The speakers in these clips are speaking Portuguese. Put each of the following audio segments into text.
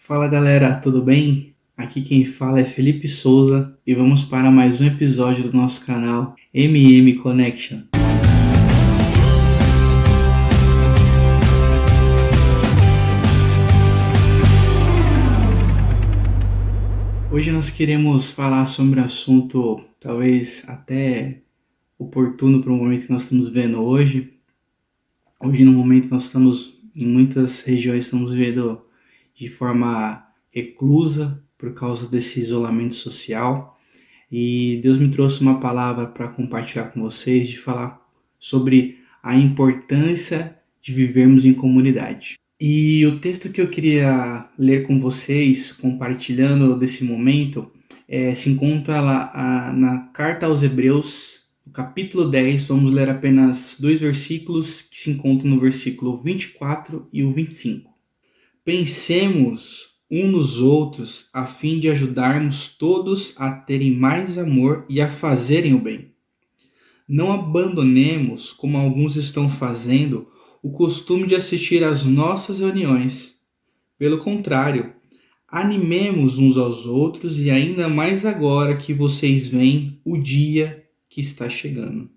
Fala galera, tudo bem? Aqui quem fala é Felipe Souza e vamos para mais um episódio do nosso canal MM Connection. Hoje nós queremos falar sobre um assunto talvez até oportuno para o momento que nós estamos vivendo hoje. Hoje no momento nós estamos em muitas regiões estamos vivendo de forma reclusa por causa desse isolamento social. E Deus me trouxe uma palavra para compartilhar com vocês, de falar sobre a importância de vivermos em comunidade. E o texto que eu queria ler com vocês, compartilhando desse momento, se encontra lá na Carta aos Hebreus, no capítulo 10, vamos ler apenas 2 versículos que se encontram no versículo 24 e o 25. Pensemos uns nos outros a fim de ajudarmos todos a terem mais amor e a fazerem o bem. Não abandonemos, como alguns estão fazendo, o costume de assistir às nossas reuniões. Pelo contrário, animemos uns aos outros e ainda mais agora que vocês veem o dia que está chegando.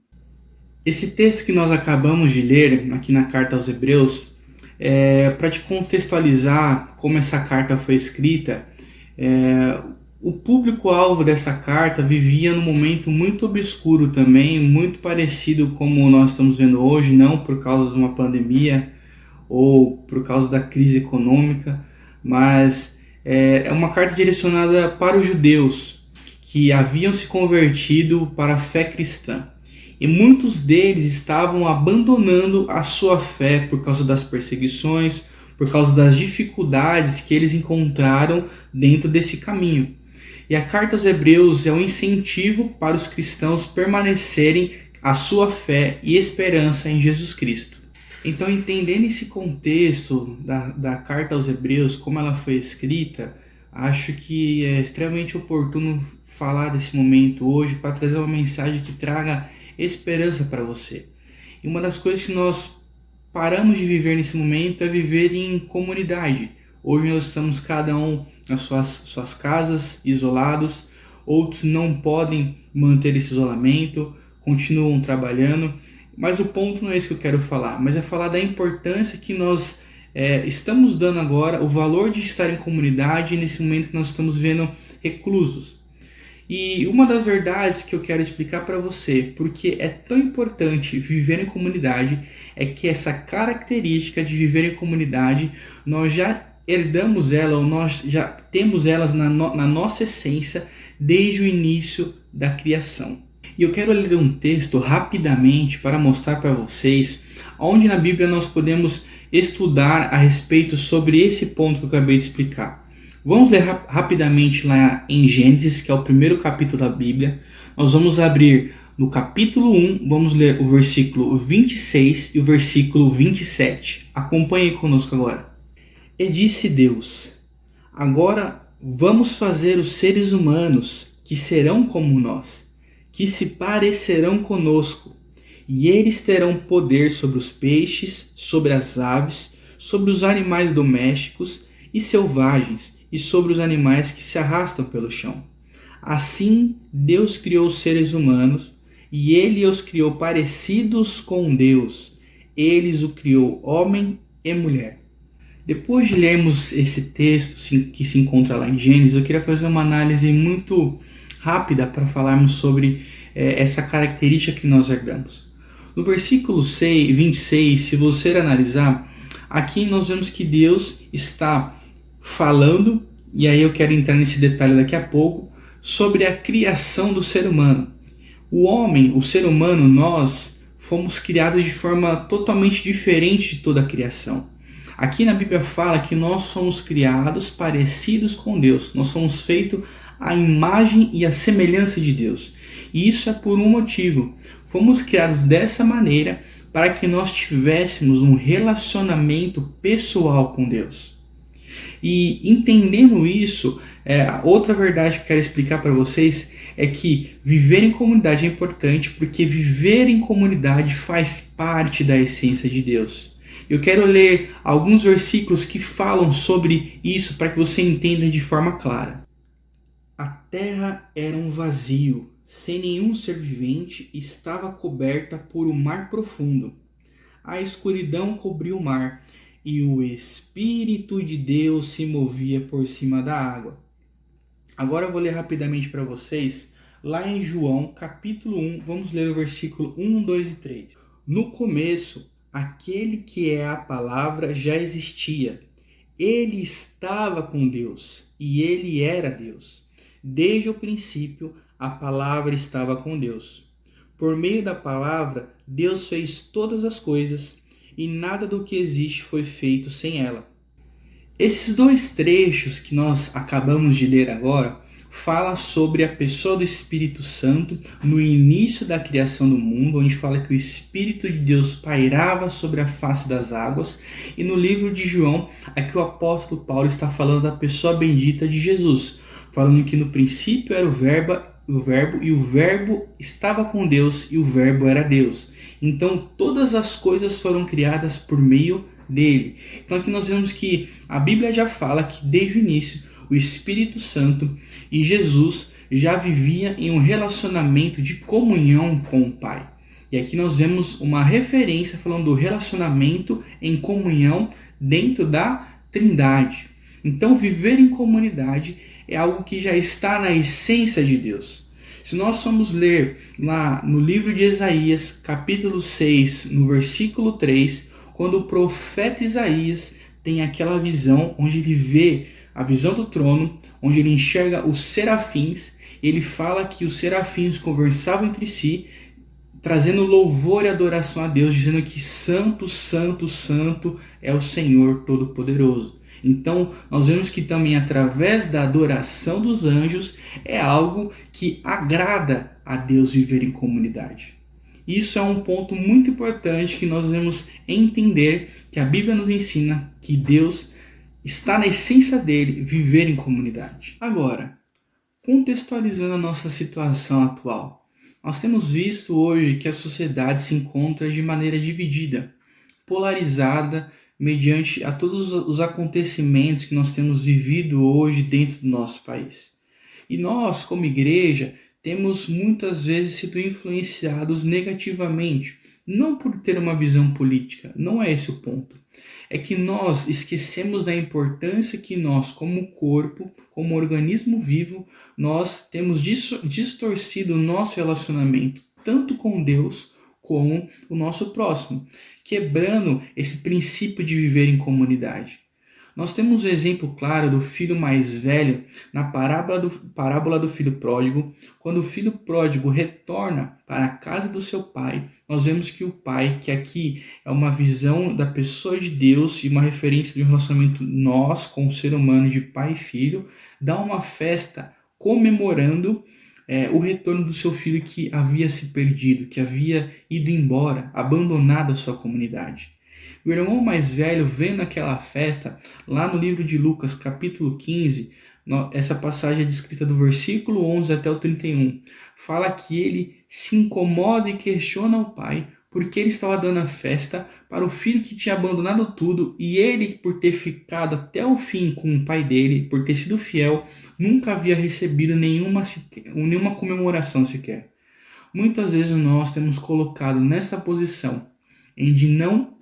Esse texto que nós acabamos de ler aqui na Carta aos Hebreus, para te contextualizar como essa carta foi escrita, o público-alvo dessa carta vivia num momento muito obscuro também, muito parecido como nós estamos vendo hoje, não por causa de uma pandemia ou por causa da crise econômica, mas é uma carta direcionada para os judeus que haviam se convertido para a fé cristã. E muitos deles estavam abandonando a sua fé por causa das perseguições, por causa das dificuldades que eles encontraram dentro desse caminho. E a Carta aos Hebreus é um incentivo para os cristãos permanecerem a sua fé e esperança em Jesus Cristo. Então, entendendo esse contexto da Carta aos Hebreus, como ela foi escrita, acho que é extremamente oportuno falar desse momento hoje para trazer uma mensagem que traga esperança para você. E uma das coisas que nós paramos de viver nesse momento é viver em comunidade. Hoje nós estamos cada um nas suas casas, isolados. Outros não podem manter esse isolamento, continuam trabalhando. Mas o ponto não é esse que eu quero falar, mas é falar da importância que nós estamos dando agora, o valor de estar em comunidade nesse momento que nós estamos vendo reclusos. E uma das verdades que eu quero explicar para você, porque é tão importante viver em comunidade, é que essa característica de viver em comunidade, nós já herdamos ela, ou nós já temos elas na nossa essência desde o início da criação. E eu quero ler um texto rapidamente para mostrar para vocês onde na Bíblia nós podemos estudar a respeito sobre esse ponto que eu acabei de explicar. Vamos ler rapidamente lá em Gênesis, que é o primeiro capítulo da Bíblia. Nós vamos abrir no capítulo 1, vamos ler o versículo 26 e o versículo 27. Acompanhe conosco agora. E disse Deus: agora vamos fazer os seres humanos, que serão como nós, que se parecerão conosco, e eles terão poder sobre os peixes, sobre as aves, sobre os animais domésticos e selvagens, e sobre os animais que se arrastam pelo chão. Assim Deus criou os seres humanos, e Ele os criou parecidos com Deus. Ele os criou homem e mulher. Depois de lermos esse texto que se encontra lá em Gênesis, eu queria fazer uma análise muito rápida para falarmos sobre essa característica que nós herdamos. No versículo 26, se você analisar, aqui nós vemos que Deus está falando, e aí eu quero entrar nesse detalhe daqui a pouco, sobre a criação do ser humano. O homem, o ser humano, nós fomos criados de forma totalmente diferente de toda a criação. Aqui na Bíblia fala que nós somos criados parecidos com Deus. Nós somos feitos à imagem e à semelhança de Deus. E isso é por um motivo. Fomos criados dessa maneira para que nós tivéssemos um relacionamento pessoal com Deus. E entendendo isso, outra verdade que eu quero explicar para vocês é que viver em comunidade é importante, porque viver em comunidade faz parte da essência de Deus. Eu quero ler alguns versículos que falam sobre isso para que você entenda de forma clara. A terra era um vazio, sem nenhum ser vivente, estava coberta por um mar profundo. A escuridão cobriu o mar, e o Espírito de Deus se movia por cima da água. Agora eu vou ler rapidamente para vocês, lá em João, capítulo 1, vamos ler o versículo 1, 2 e 3. No começo, aquele que é a palavra já existia. Ele estava com Deus, e ele era Deus. Desde o princípio, a palavra estava com Deus. Por meio da palavra, Deus fez todas as coisas, e nada do que existe foi feito sem ela. Esses dois trechos que nós acabamos de ler agora fala sobre a pessoa do Espírito Santo no início da criação do mundo, onde fala que o Espírito de Deus pairava sobre a face das águas, e no livro de João, aqui o apóstolo Paulo está falando da pessoa bendita de Jesus, falando que no princípio era o verbo e o verbo estava com Deus e o verbo era Deus. Então todas as coisas foram criadas por meio dele. Então aqui nós vemos que a Bíblia já fala que desde o início o Espírito Santo e Jesus já viviam em um relacionamento de comunhão com o Pai. E aqui nós vemos uma referência falando do relacionamento em comunhão dentro da Trindade. Então viver em comunidade é algo que já está na essência de Deus. Se nós formos ler lá no livro de Isaías, capítulo 6, no versículo 3, quando o profeta Isaías tem aquela visão onde ele vê a visão do trono, onde ele enxerga os serafins, ele fala que os serafins conversavam entre si, trazendo louvor e adoração a Deus, dizendo que santo, santo, santo é o Senhor Todo-Poderoso. Então, nós vemos que também através da adoração dos anjos é algo que agrada a Deus viver em comunidade. Isso é um ponto muito importante que nós devemos entender, que a Bíblia nos ensina que Deus está na essência dele viver em comunidade. Agora, contextualizando a nossa situação atual, nós temos visto hoje que a sociedade se encontra de maneira dividida, polarizada, mediante a todos os acontecimentos que nós temos vivido hoje dentro do nosso país. E nós, como igreja, temos muitas vezes sido influenciados negativamente, não por ter uma visão política, não é esse o ponto. É que nós esquecemos da importância que nós, como corpo, como organismo vivo, nós temos distorcido o nosso relacionamento, tanto com Deus como o nosso próximo, quebrando esse princípio de viver em comunidade. Nós temos o exemplo claro do filho mais velho na parábola do filho pródigo. Quando o filho pródigo retorna para a casa do seu pai, nós vemos que o pai, que aqui é uma visão da pessoa de Deus e uma referência de um relacionamento nós com o ser humano de pai e filho, dá uma festa comemorando o retorno do seu filho que havia se perdido, que havia ido embora, abandonado a sua comunidade. O irmão mais velho, vendo aquela festa, lá no livro de Lucas, capítulo 15, essa passagem é descrita do versículo 11 até o 31, fala que ele se incomoda e questiona o pai porque ele estava dando a festa para o filho que tinha abandonado tudo, e ele, por ter ficado até o fim com o pai dele, por ter sido fiel, nunca havia recebido nenhuma comemoração sequer. Muitas vezes nós temos colocado nessa posição em de não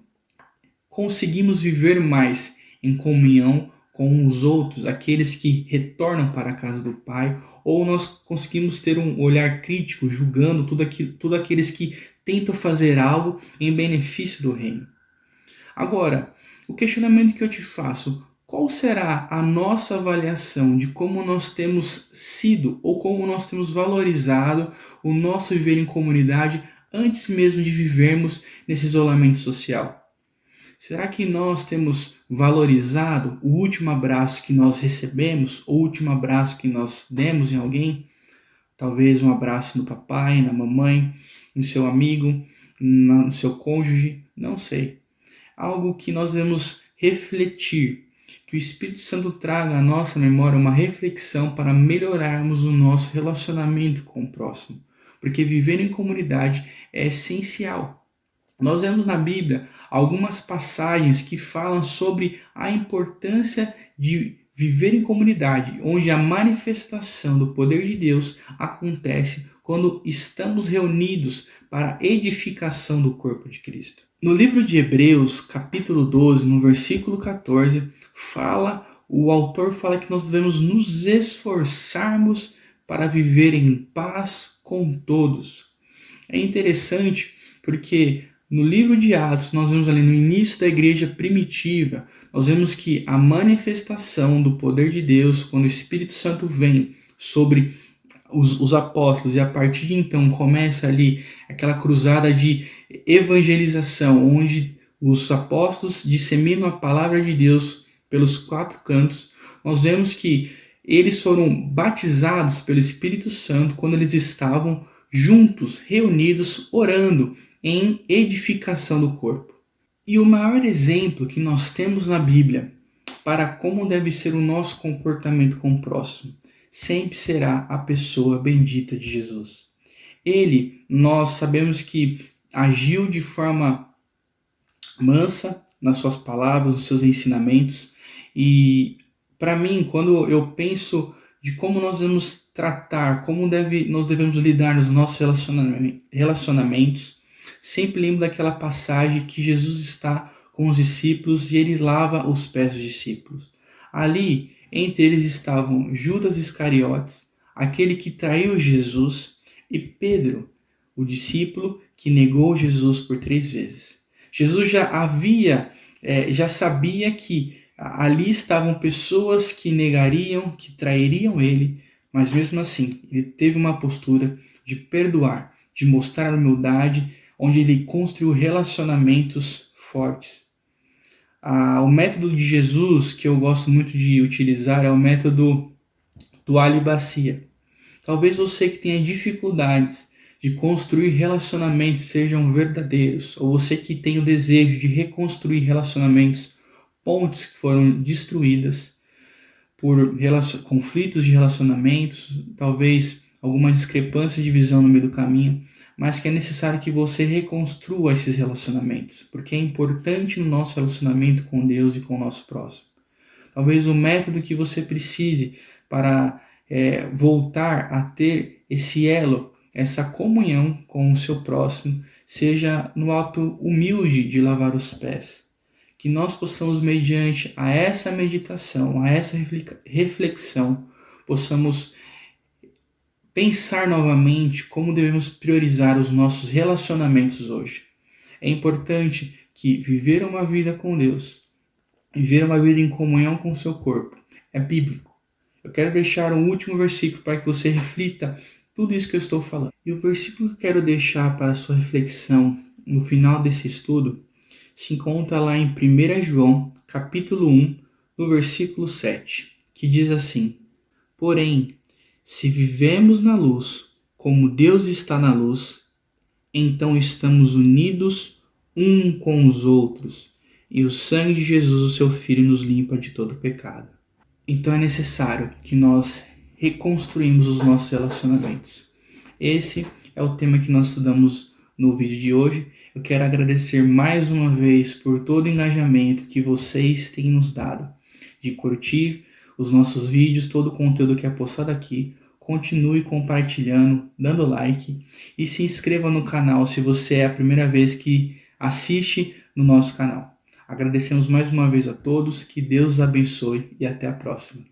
conseguimos viver mais em comunhão com os outros, aqueles que retornam para a casa do Pai, ou nós conseguimos ter um olhar crítico, julgando tudo aqueles que tentam fazer algo em benefício do reino. Agora, o questionamento que eu te faço, qual será a nossa avaliação de como nós temos sido ou como nós temos valorizado o nosso viver em comunidade antes mesmo de vivermos nesse isolamento social? Será que nós temos valorizado o último abraço que nós recebemos, o último abraço que nós demos em alguém? Talvez um abraço no papai, na mamãe, no seu amigo, no seu cônjuge, não sei. Algo que nós devemos refletir, que o Espírito Santo traga à nossa memória uma reflexão para melhorarmos o nosso relacionamento com o próximo. Porque viver em comunidade é essencial. Nós vemos na Bíblia algumas passagens que falam sobre a importância de viver em comunidade, onde a manifestação do poder de Deus acontece quando estamos reunidos para a edificação do corpo de Cristo. No livro de Hebreus, capítulo 12, no versículo 14, o autor fala que nós devemos nos esforçarmos para viver em paz com todos. É interessante porque no livro de Atos, nós vemos ali no início da igreja primitiva, nós vemos que a manifestação do poder de Deus, quando o Espírito Santo vem sobre os apóstolos, e a partir de então começa ali aquela cruzada de evangelização, onde os apóstolos disseminam a palavra de Deus pelos 4 cantos, nós vemos que eles foram batizados pelo Espírito Santo quando eles estavam juntos, reunidos, orando em edificação do corpo. E o maior exemplo que nós temos na Bíblia para como deve ser o nosso comportamento com o próximo sempre será a pessoa bendita de Jesus. Ele, nós sabemos que agiu de forma mansa nas suas palavras, nos seus ensinamentos, e para mim, quando eu penso de como nós devemos tratar, nós devemos lidar nos nossos relacionamentos, sempre lembro daquela passagem que Jesus está com os discípulos e ele lava os pés dos discípulos. Ali, entre eles estavam Judas Iscariotes, aquele que traiu Jesus, e Pedro, o discípulo que negou Jesus por 3 vezes. Jesus já sabia que ali estavam pessoas que negariam, que trairiam ele, mas mesmo assim, ele teve uma postura de perdoar, de mostrar humildade, onde ele construiu relacionamentos fortes. O método de Jesus, que eu gosto muito de utilizar, é o método toalha e bacia. Talvez você que tenha dificuldades de construir relacionamentos sejam verdadeiros, ou você que tem o desejo de reconstruir relacionamentos, pontes que foram destruídas por conflitos de relacionamentos, talvez alguma discrepância de visão no meio do caminho, mas que é necessário que você reconstrua esses relacionamentos, porque é importante no nosso relacionamento com Deus e com o nosso próximo. Talvez o método que você precise para voltar a ter esse elo, essa comunhão com o seu próximo, seja no ato humilde de lavar os pés. Que nós possamos, mediante a essa meditação, a essa reflexão, possamos pensar novamente como devemos priorizar os nossos relacionamentos hoje. É importante que viver uma vida com Deus, viver uma vida em comunhão com o seu corpo, é bíblico. Eu quero deixar um último versículo para que você reflita tudo isso que eu estou falando. E o versículo que eu quero deixar para a sua reflexão no final desse estudo se encontra lá em 1 João, capítulo 1, no versículo 7, que diz assim: Porém, se vivemos na luz, como Deus está na luz, então estamos unidos um com os outros, e o sangue de Jesus, o seu Filho, nos limpa de todo pecado. Então é necessário que nós reconstruímos os nossos relacionamentos. Esse é o tema que nós estudamos no vídeo de hoje. Eu quero agradecer mais uma vez por todo o engajamento que vocês têm nos dado, de curtir os nossos vídeos, todo o conteúdo que é postado aqui. Continue compartilhando, dando like e se inscreva no canal se você é a primeira vez que assiste no nosso canal. Agradecemos mais uma vez a todos, que Deus os abençoe e até a próxima.